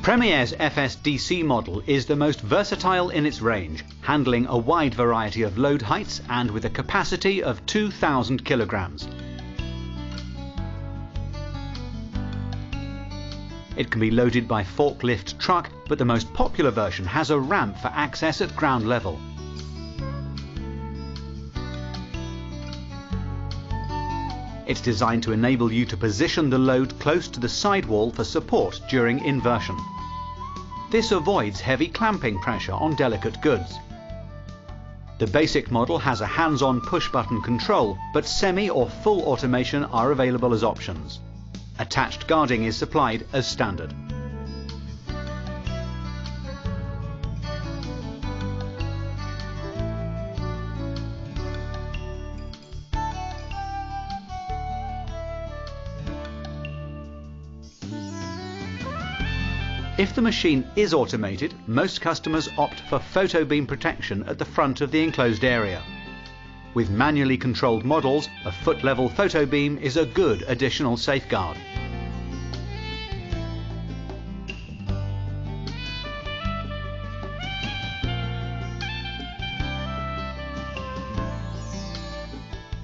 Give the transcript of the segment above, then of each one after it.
Premier's FSDC model is the most versatile in its range, handling a wide variety of load heights and with a capacity of 2,000 kilograms. It can be loaded by forklift truck, but the most popular version has a ramp for access at ground level. It's designed to enable you to position the load close to the sidewall for support during inversion. This avoids heavy clamping pressure on delicate goods. The basic model has a hands-on push-button control, but semi or full automation are available as options. Attached guarding is supplied as standard. If the machine is automated, most customers opt for photo beam protection at the front of the enclosed area. With manually controlled models, a foot-level photo beam is a good additional safeguard.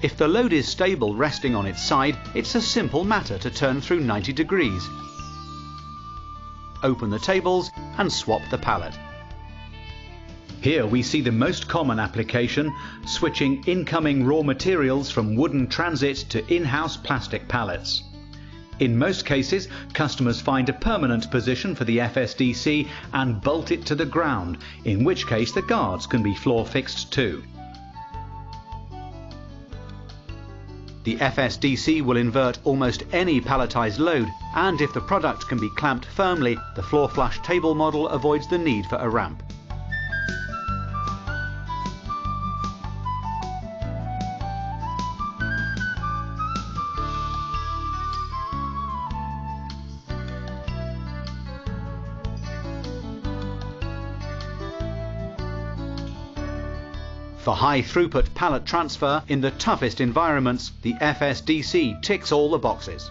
If the load is stable resting on its side, it's a simple matter to turn through 90 degrees. Open the tables and swap the pallet. Here we see the most common application, switching incoming raw materials from wooden transit to in-house plastic pallets. In most cases, customers find a permanent position for the FSDC and bolt it to the ground, in which case the guards can be floor fixed too. The FSDC will invert almost any palletized load, and if the product can be clamped firmly, the floor flush table model avoids the need for a ramp. For high throughput pallet transfer in the toughest environments, the FSDC ticks all the boxes.